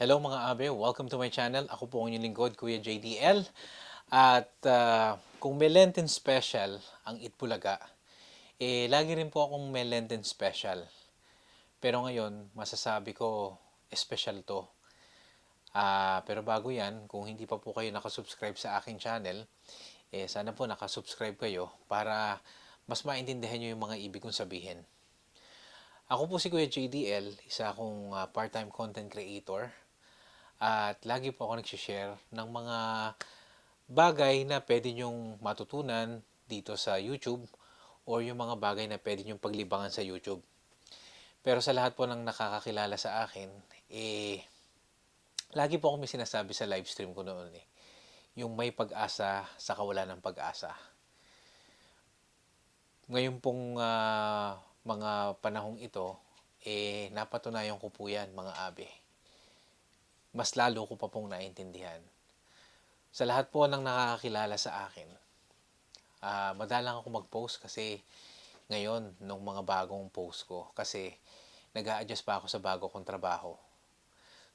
Hello mga abe, welcome to my channel. Ako po ang inyong lingkod, Kuya JDL. At kung may Lenten special ang Itbulaga, lagi rin po akong may Lenten special. Pero ngayon, masasabi ko, special to. Pero bago yan, kung hindi pa po kayo nakasubscribe sa aking channel, sana po nakasubscribe kayo para mas maintindihan nyo yung mga ibig kong sabihin. Ako po si Kuya JDL, isa akong part-time content creator. At lagi po ako nagsishare ng mga bagay na pwede nyong matutunan dito sa YouTube or yung mga bagay na pwede nyong paglibangan sa YouTube. Pero sa lahat po ng nakakakilala sa akin, lagi po ako may sinasabi sa live stream ko noon yung may pag-asa sa kawalan ng pag-asa. Ngayon pong mga panahong ito, napatunayan ko po yan mga abe. Mas lalo ko pa pong naintindihan. Sa lahat po ng nakakakilala sa akin, madalang ako mag-post kasi ngayon, nung mga bagong post ko. Kasi nag-a-adjust pa ako sa bago kong trabaho.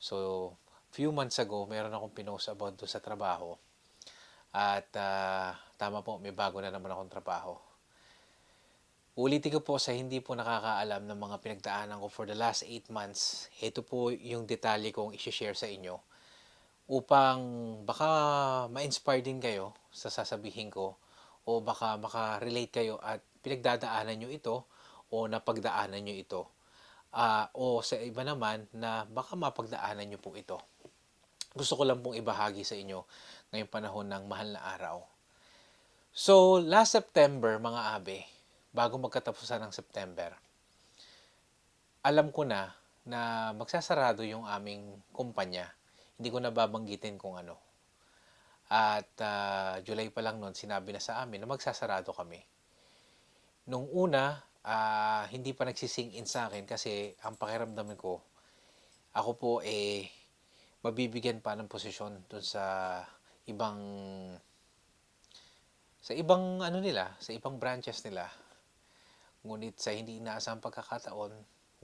So, few months ago, meron akong pinost about doon sa trabaho. At tama po, may bago na naman akong trabaho. Ulitin ko po sa hindi po nakakaalam ng mga pinagdaanan ko for the last 8 months. Ito po yung detalye kong isi-share sa inyo upang baka ma-inspire din kayo sa sasabihin ko o baka maka-relate kayo at pinagdadaanan nyo ito o napagdaanan nyo ito. O sa iba naman na baka mapagdaanan nyo po ito. Gusto ko lang pong ibahagi sa inyo ngayong panahon ng mahal na araw. So, last September mga abe, bago magkatapusan ng September, alam ko na magsasarado yung aming kumpanya. Hindi ko na babanggitin kung ano. At July pa lang noon, sinabi na sa amin na magsasarado kami. Nung una, hindi pa nagsising in sa akin kasi ang pakiramdam ko, ako po mabibigyan pa ng posisyon dun ibang sa ibang ano nila, sa ibang branches nila. Ngunit sa hindi inaasahang pagkakataon,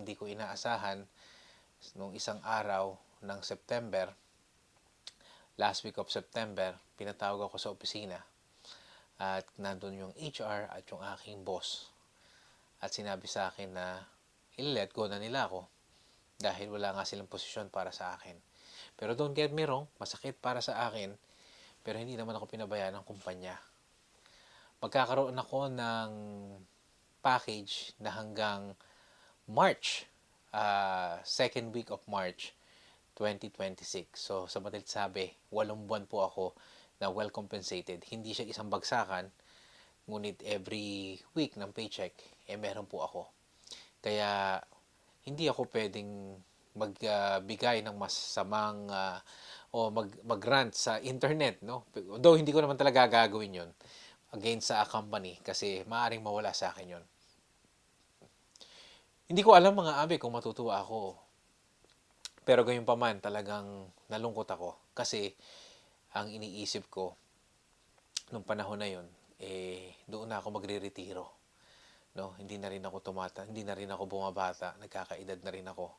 hindi ko inaasahan nung isang araw ng September, last week of September, pinatawag ako sa opisina at nandun yung HR at yung aking boss. At sinabi sa akin na i-let go na nila ako dahil wala nga silang posisyon para sa akin. Pero don't get me wrong, masakit para sa akin, pero hindi naman ako pinabayaan ng kumpanya. Magkakaroon ako ng package na hanggang March, second week of March 2026. So, sa madalit sabi, 8 buwan po ako na well compensated. Hindi siya isang bagsakan, ngunit every week ng paycheck, meron po ako. Kaya, hindi ako pwedeng magbigay ng masamang o mag-rant sa internet, no? Though hindi ko naman talaga gagawin yon against sa company kasi maaring mawala sa akin yon. Hindi ko alam mga abe kung matutuwa ako. Pero gayon pa man, talagang nalungkot ako. Kasi ang iniisip ko nung panahon na yon, doon na ako magre-retiro. No, hindi na rin ako hindi na rin ako bumabata, nagkakaedad na rin ako.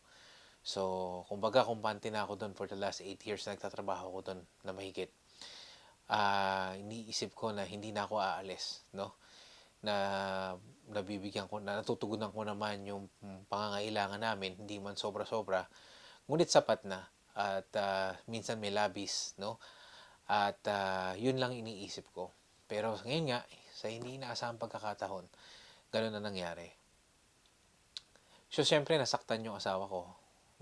So, kumbaga kumpante na ako doon for the last 8 years na nagtatrabaho ko doon na mahigit. Iniisip ko na hindi na ako aalis, no? Na nabibigyan ko na natutugunan ko naman yung pangangailangan namin, hindi man sobra-sobra, ngunit sapat na at minsan may labis, no? At yun lang iniisip ko. Pero ngayon nga, sa hindi inaasahang pagkakataon, gano'n na nangyari. So, syempre, nasaktan yung asawa ko,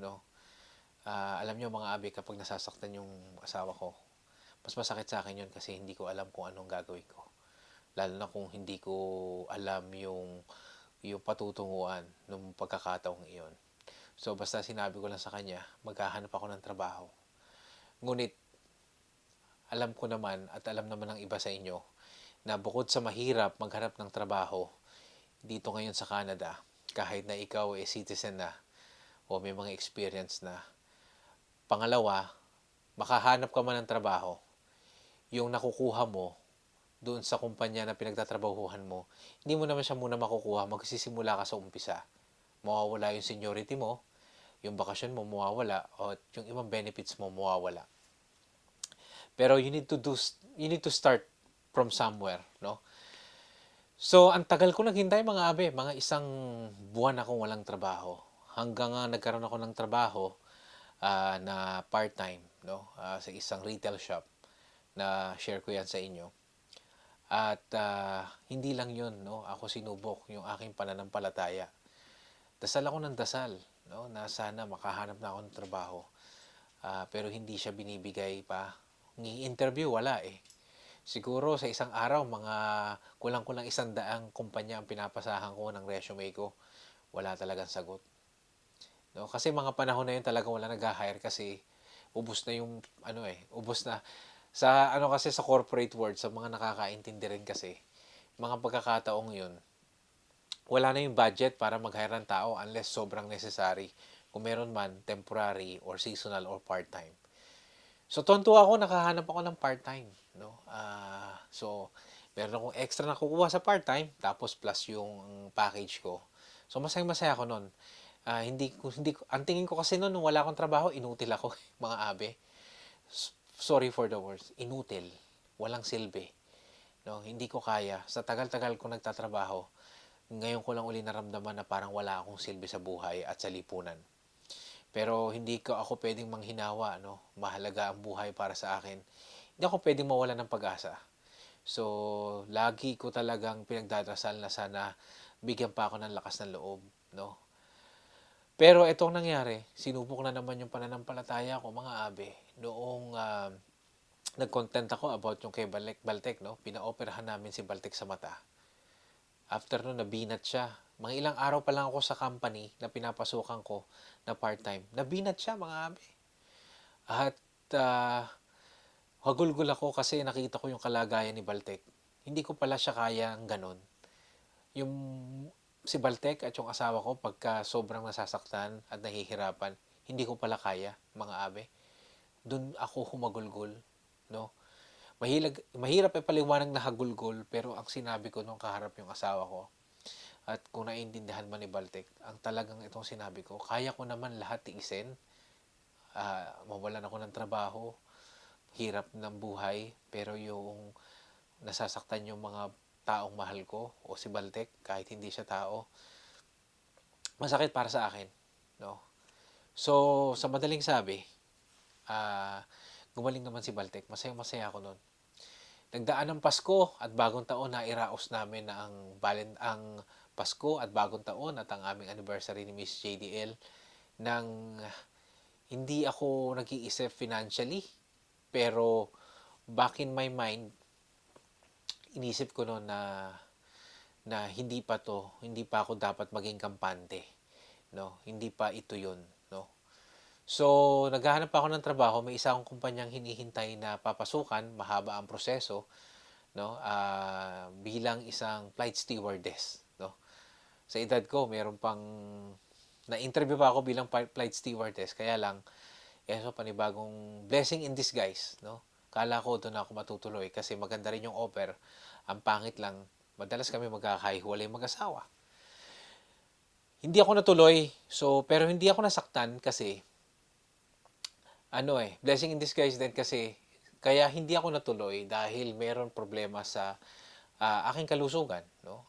no? Alam nyo mga abi, kapag nasasaktan yung asawa ko, mas masakit sa akin yun kasi hindi ko alam kung anong gagawin ko. Lalo na kung hindi ko alam yung patutunguhan ng pagkakataong iyon. So, basta sinabi ko lang sa kanya, maghahanap ako ng trabaho. Ngunit, alam ko naman at alam naman ng iba sa inyo na bukod sa mahirap maghanap ng trabaho dito ngayon sa Canada, kahit na ikaw citizen na o may mga experience na, pangalawa, makahanap ka man ng trabaho, yung nakukuha mo doon sa kumpanya na pinagtatrabahuhan mo, hindi mo naman siya muna makukuha, magsisimula ka sa umpisa. Mawawala yung seniority mo, yung bakasyon mo mawawala o yung ibang benefits mo mawawala. Pero you need to start from somewhere, no? So, ang tagal ko naghintay mga abe, mga isang buwan akong walang trabaho. Hanggang nga nagkaroon ako ng trabaho na part-time, no? Sa isang retail shop na share ko yan sa inyo. At hindi lang yun, no? Ako sinubok yung aking pananampalataya. Dasal ako ng dasal, no? Na sana makahanap na ako ng trabaho. Pero hindi siya binibigay pa. Ni-interview, wala eh. Siguro sa isang araw, mga kulang-kulang 100 kumpanya ang pinapasahan ko ng resume ko. Wala talagang sagot. No? Kasi mga panahon na yun talagang wala nag-hire kasi ubos na yung ubos na. Sa kasi sa corporate world, sa mga nakakaintindi rin kasi, mga pagkakataong yun, wala na yung budget para mag-hire ng tao unless sobrang necessary. Kung meron man, temporary or seasonal or part-time. So, tonto ako, nakahanap ako ng part-time. No? So, meron akong extra na kukuha sa part-time, tapos plus yung package ko. So, masaya-masaya ako nun. Ang tingin ko kasi noon, nung wala akong trabaho, inutil ako, mga abe. Sorry for the words, inutil. Walang silbi. No, hindi ko kaya. Sa tagal-tagal ko nagtatrabaho, ngayon ko lang uli naramdaman na parang wala akong silbi sa buhay at sa lipunan. Pero hindi ko ako pwedeng manghinawa, no? Mahalaga ang buhay para sa akin. Hindi ako pwedeng mawala ng pag-asa. So, lagi ko talagang pinagdadasal na sana bigyan pa ako ng lakas ng loob, no? Pero itong nangyari, sinubok na naman yung pananampalataya ko, mga abe. Noong nag-content ako about yung kay Baltek, no? Pinaoperahan namin si Baltek sa mata. After nun, nabinat siya. Mga ilang araw pa lang ako sa company na pinapasukan ko na part-time. Nabinat siya, mga abe. At hagulgul ako kasi nakita ko yung kalagayan ni Baltek. Hindi ko pala siya kaya ang ganon. Yung si Baltek at yung asawa ko pagka sobrang nasasaktan at nahihirapan, hindi ko pala kaya, mga abe. Doon ako humagulgol, no? Mahirap ay paliwanag na hagulgol, pero ang sinabi ko nung kaharap yung asawa ko, at kung naiintindihan man ni Baltek, ang talagang itong sinabi ko, kaya ko naman lahat tiisin, mawalan ako ng trabaho, hirap ng buhay, pero yung nasasaktan yung mga taong mahal ko o si Baltek, kahit hindi siya tao, masakit para sa akin, no? So, sa madaling sabi, gumaling naman si Baltek. Masaya-masaya ako noon. Nagdaan ng Pasko at bagong taon na iraos namin na ang Pasko at bagong taon at ang aming anniversary ni Miss JDL nang hindi ako nag-iisip financially, pero back in my mind, inisip ko noon na hindi pa ako dapat maging kampante, no? Hindi pa ito 'yon, no? So, naghahanap ako ng trabaho, may isa akong kumpanyang hinihintay na papasukan, mahaba ang proseso, no? Bilang isang flight stewardess, no? Sa edad ko, meron pang na-interview pa ako bilang flight stewardess, kaya lang panibagong blessing in disguise, no? Kala ko doon ako matutuloy kasi maganda rin yung offer. Ang pangit lang, madalas kami magkakahiwalay mag-asawa. Hindi ako natuloy, pero hindi ako nasaktan kasi blessing in disguise din kasi kaya hindi ako natuloy dahil meron problema sa aking kalusugan, no?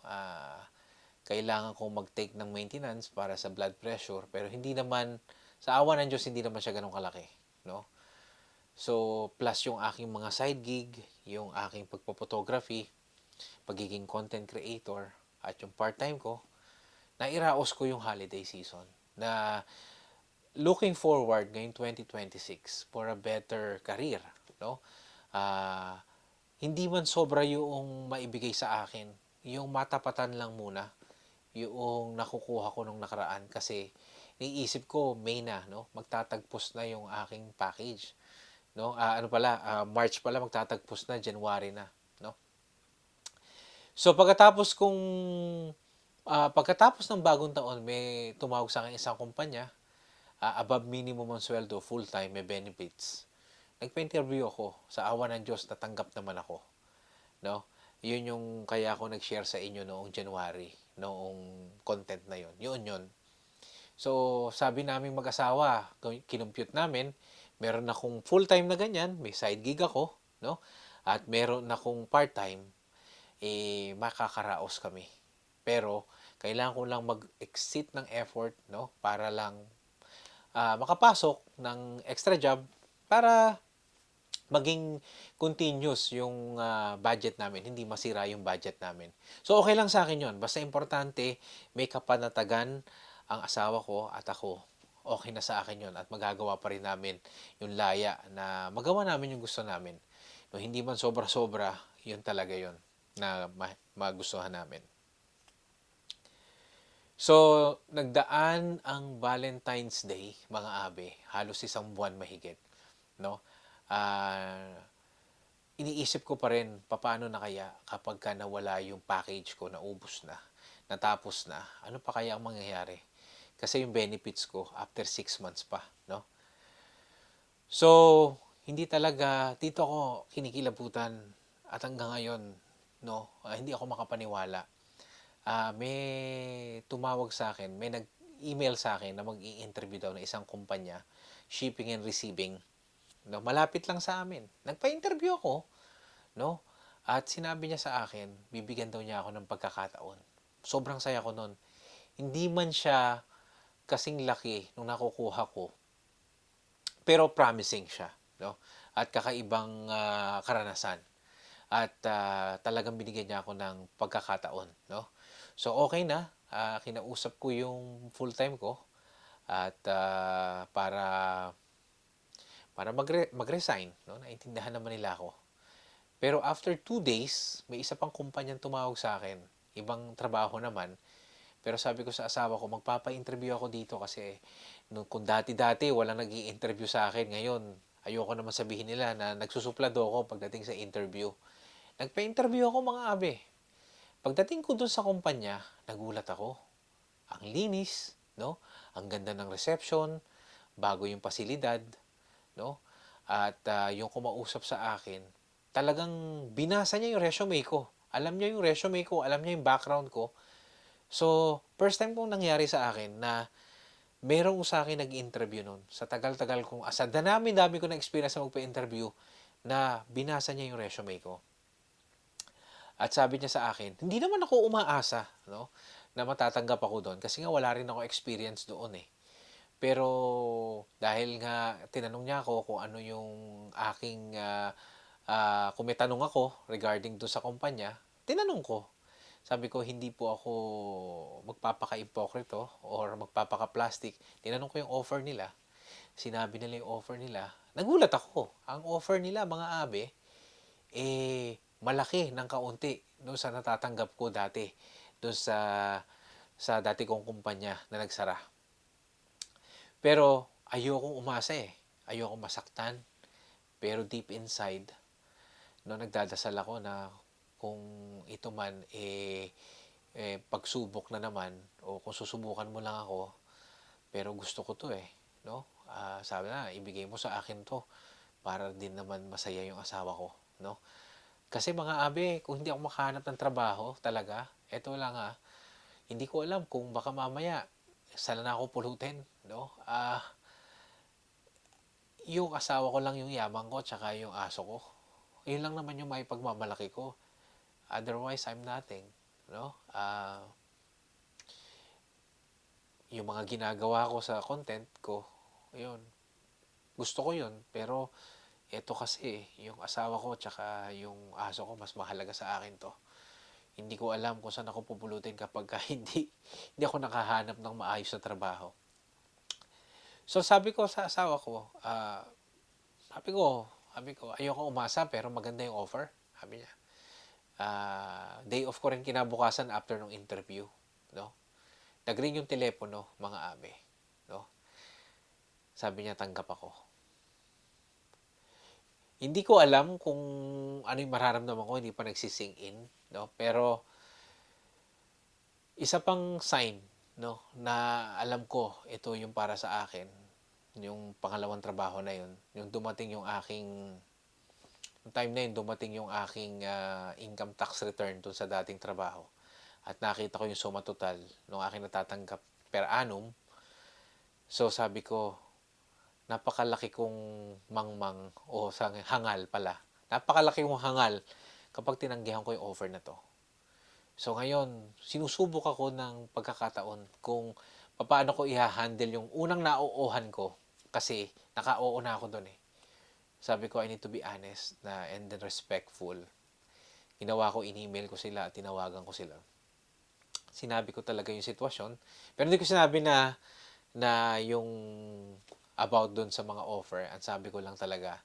Kailangan kong mag-take ng maintenance para sa blood pressure, pero hindi naman sa awa ng Diyos hindi naman siya ganun kalaki, no? So, plus yung aking mga side gig, yung aking pagpo-photography, pagiging content creator, at yung part-time ko, nairaos ko yung holiday season na looking forward ngayong 2026 for a better career, no? Hindi man sobra yung maibigay sa akin, yung matapatan lang muna yung nakukuha ko nung nakaraan kasi iisip ko May na, no? Magtatagpos na yung aking package, no? March pala magtatagpos na, January na, no? So pagkatapos ng bagong taon, may tumawag sa akin isang kumpanya, above minimum ang sweldo, full-time, may benefits. Nagpa-interview ako. Sa awa ng Diyos, natanggap naman ako. No? Yun yung kaya ako nag-share sa inyo noong January, noong content na yun. Yun. So, sabi naming mag-asawa, kinumpute namin, meron akong full-time na ganyan, may side gig ako, no? At meron akong part-time, makakaraos kami. Pero, kailangan ko lang mag-exit ng effort, no? Para lang makapasok ng extra job para maging continuous yung budget namin, hindi masira yung budget namin. So, okay lang sa akin yun. Basta importante, may kapanatagan ang asawa ko at ako. Okay na sa akin yun at magagawa pa rin namin yung laya na magawa namin yung gusto namin. No, hindi man sobra-sobra, yun talaga yun na magustuhan namin. So, nagdaan ang Valentine's Day, mga abe, halos isang buwan mahigit, no? Ah, iniisip ko pa rin papaano na kaya kapag ka nawala yung package ko, naubos na, natapos na, ano pa kaya ang mangyayari? Kasi yung benefits ko after 6 months pa, no? So, hindi talaga dito ako kinikilabutan at hanggang ngayon, no, hindi ako makapaniwala. May tumawag sa akin, may nag-email sa akin na mag-i-interview daw ng isang kumpanya, shipping and receiving. No, malapit lang sa amin. Nagpa-interview ako, no? At sinabi niya sa akin, bibigyan daw niya ako ng pagkakataon. Sobrang saya ko noon. Hindi man siya kasing laki nung nakukuha ko, pero promising siya, no? At kakaibang karanasan. At talagang binigyan niya ako ng pagkakataon, no? So okay na, kinausap ko yung full-time ko at para mag-resign, no? Naintindihan naman nila ako. Pero after 2 days, may isa pang kumpanyang tumawag sa akin. Ibang trabaho naman. Pero sabi ko sa asawa ko, magpapa-interview ako dito kasi kung dati-dati walang nag interview sa akin. Ngayon, ayoko naman sabihin nila na nagsusuplado ako pagdating sa interview. Nagpa-interview ako mga abe. Pagdating ko dun sa kumpanya, nagulat ako. Ang linis, no? Ang ganda ng reception, bago yung pasilidad, no? At yung kumausap sa akin, talagang binasa niya yung resume ko. Alam niya yung resume ko, alam niya yung background ko. So, first time kong nangyari sa akin na merong sa akin nag-interview nun. Sa tagal-tagal kong, sa dami ko na experience sa magpa-interview, na binasa niya yung resume ko. At sabi niya sa akin, hindi naman ako umaasa, no, na matatanggap ako doon kasi nga wala rin ako experience doon eh. Pero dahil nga tinanong niya ako kung ano yung aking kung may tanong ako regarding doon sa kumpanya, tinanong ko. Sabi ko, hindi po ako magpapaka-ipokrito or magpapaka-plastic. Tinanong ko yung offer nila. Sinabi nila yung offer nila. Nagulat ako. Ang offer nila, mga abe, malaki ng kaunti doon sa natatanggap ko dati. Doon sa dati kong kumpanya na nagsara. Pero ayokong umasa eh. Ayokong masaktan. Pero deep inside, no, nagdadasal ako na kung ito man pagsubok na naman o kung susubukan mo lang ako, pero gusto ko to eh, no? Sabi na, ibigay mo sa akin to para din naman masaya yung asawa ko, no? Kasi mga abe, kung hindi ako makahanap ng trabaho talaga, eto lang hindi ko alam kung baka mamaya saan na ako pulutin, no? Yung asawa ko lang yung yaman ko tsaka yung aso ko. Yun lang naman yung may pagmamalaki ko. Otherwise, I'm nothing, no? Yung mga ginagawa ko sa content ko, yun, gusto ko yun. Pero, eto kasi, yung asawa ko tsaka yung aso ko, mas mahalaga sa akin to. Hindi ko alam kung saan ako pupulutin kapag hindi ako nakahanap ng maayos na trabaho. So, sabi ko sa asawa ko, sabi ko, ayoko umasa pero maganda yung offer. Sabi niya. Day off ko rin kinabukasan after ng interview. No? Nag-ring yung telepono, mga abe. No? Sabi niya, tanggap ako. Hindi ko alam kung ano yung mararamdaman ko, hindi pa nagsising in. No? Pero, isa pang sign, no, na alam ko, ito yung para sa akin, yung pangalawang trabaho na yun, yung dumating yung aking, yung time na yun, dumating yung aking income tax return dun sa dating trabaho. At nakita ko yung suma total ng aking natatanggap per annum, So sabi ko, napakalaki kong mangmang o hangal pala. Napakalaki kong hangal kapag tinanggihan ko yung offer na 'to. So ngayon, sinusubok ako ng pagkakataon kung paano ko iha-handle yung unang nauuhan ko kasi naka-oo na ako dun, eh. Sabi ko, I need to be honest na and then respectful. Ginawa ko, in-email ko sila at tinawagan ko sila. Sinabi ko talaga yung sitwasyon. Pero hindi ko sinabi na yung about dun sa mga offer. Ang sabi ko lang talaga,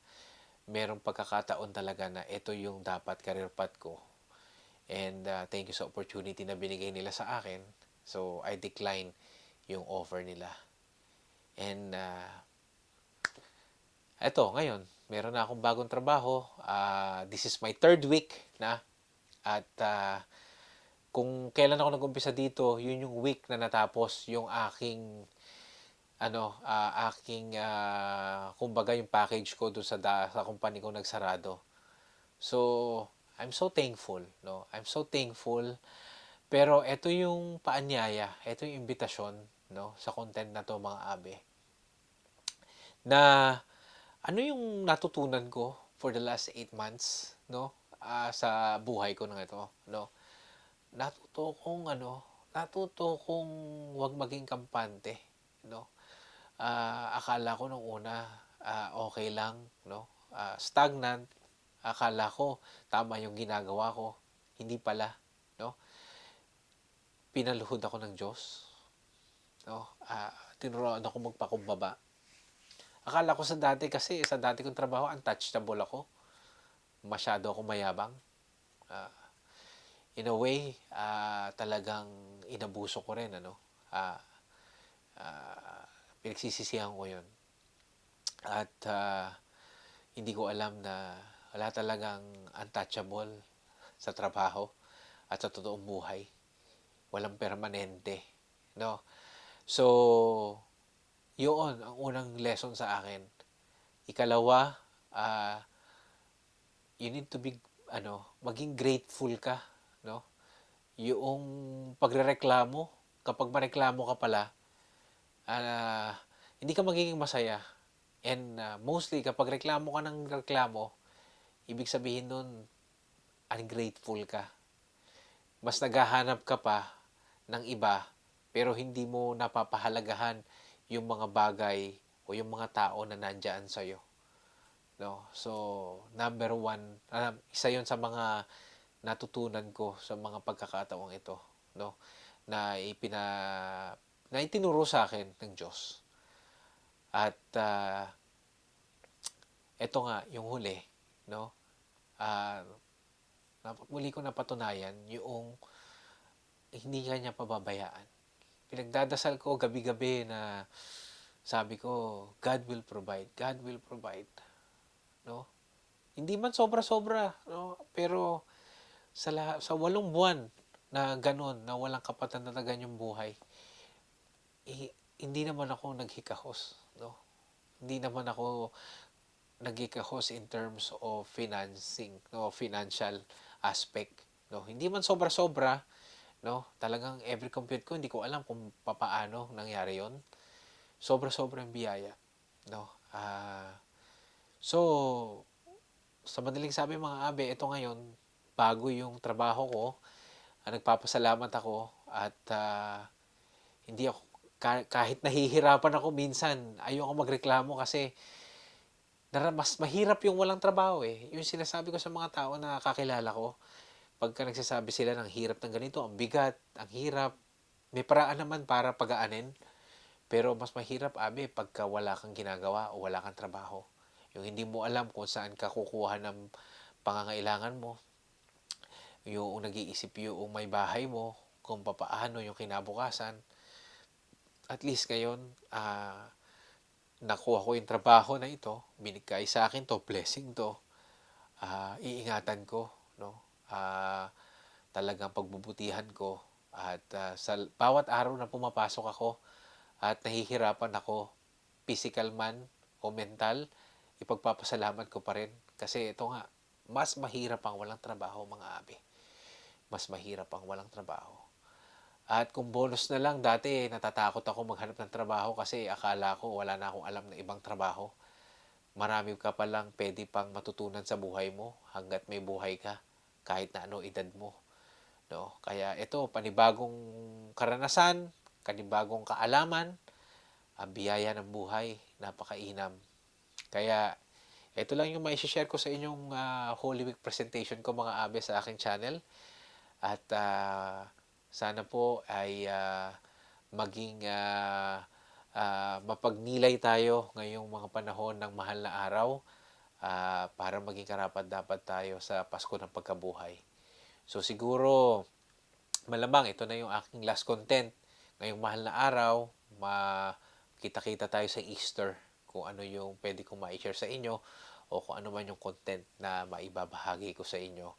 merong pagkakataon talaga na ito yung dapat career path ko. And thank you sa opportunity na binigay nila sa akin. So, I decline yung offer nila. And eto, ngayon, meron na akong bagong trabaho. This is my third week na. At kung kailan ako nag-umpisa dito, yun yung week na natapos yung kumbaga yung package ko doon sa company ko nagsarado. So, I'm so thankful, no? I'm so thankful. Pero ito yung paanyaya, ito yung imbitasyon, no, sa content na to mga abe. Na ano yung natutunan ko for the last 8 months, no? Sa buhay ko na ito, no? Natuto kong wag maging kampante, no? Akala ko nung una, okay lang, no? Stagnant. Akala ko tama yung ginagawa ko. Hindi pala, no? Pinaluhod ako ng Diyos, no? Tinuruan ako magpakumbaba. Akala ko sa dati kong trabaho, untouchable ako. Masyado ako mayabang. Ah, in a way, talagang inabuso ko rin, ano? Ah, Pinagsisisihan ko yun. At hindi ko alam na wala talagang untouchable sa trabaho at sa totoong buhay. Walang permanente, no? So, yun ang unang lesson sa akin. Ikalawa, ah, you need to be, maging grateful ka, no? Yung pagrereklamo, kapag mareklamo ka pala, ah, hindi ka magiging masaya. And mostly, kapag reklamo ka ng reklamo, ibig sabihin nun, ungrateful ka. Mas naghahanap ka pa ng iba, pero hindi mo napapahalagahan yung mga bagay o yung mga tao na nandyan sa'yo. No? So, number one, isa yon sa mga natutunan ko sa mga pagkakataong ito, no? Na na itinuro sa akin ng Diyos. At ito nga yung huli, no? Ah, muli ko napatunayan yung hindi ka niya pababayaan. Pinagdadasal ko gabi-gabi na sabi ko, God will provide. God will provide. No? Hindi man sobra-sobra, no? Pero sa 8 buwan na ganun, na walang kapatatagagan yung buhay, hindi naman ako naghikahos, no? Hindi naman ako naghikahos in terms of financing, no, financial aspect, no. Hindi man sobra-sobra, no. Talagang every compute ko, hindi ko alam kung papaano nangyari 'yon. Sobra-sobra yung biyaya, no. So sa madaling sabi mga abe, ito ngayon, bago yung trabaho ko, nagpapasalamat ako at hindi ako, kahit nahihirapan ako minsan, ayoko magreklamo kasi mas mahirap yung walang trabaho eh. Yung sinasabi ko sa mga tao na kakilala ko, pagka nagsasabi sila ng hirap ng ganito, ang bigat, ang hirap, may paraan naman para pagaanin. Pero mas mahirap, abe, pagka wala kang ginagawa o wala kang trabaho. Yung hindi mo alam kung saan ka kukuha ng pangangailangan mo. Yung nag-iisip yung may bahay mo, kung papaano yung kinabukasan. At least ngayon, nakuha ko yung trabaho na ito. Binigay sa akin to, blessing to. Iingatan ko, no? Talagang pagbubutihan ko. At sa bawat araw na pumapasok ako at nahihirapan ako, physical man o mental, ipagpapasalamat ko pa rin. Kasi ito nga, mas mahirap ang walang trabaho, mga abi. Mas mahirap ang walang trabaho. At kung bonus na lang, dati natatakot ako maghanap ng trabaho kasi akala ko wala na akong alam na ibang trabaho. Marami ka palang puwede pang matutunan sa buhay mo hangga't may buhay ka, kahit na ano edad mo, 'no? Kaya ito, panibagong karanasan, panibagong kaalaman, ang biyaya ng buhay, napakainam. Kaya ito lang yung mai-she-share ko sa inyong, Holy Week presentation ko mga abe sa aking channel. At sana po ay maging mapagnilay tayo ngayong mga panahon ng mahal na araw para maging karapat-dapat tayo sa Pasko ng Pagkabuhay. So siguro malamang ito na yung aking last content ngayong mahal na araw. Kita-kita tayo sa Easter kung ano yung pwede kong ma-share sa inyo o kung ano man yung content na maibabahagi ko sa inyo.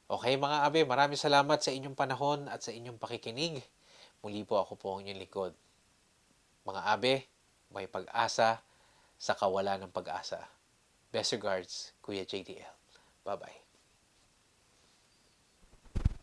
Okay mga abe, maraming salamat sa inyong panahon at sa inyong pakikinig. Muli po ako po ang inyong likod. Mga abe, may pag-asa sa kawalan ng pag-asa. Best regards, Kuya JDL. Bye-bye.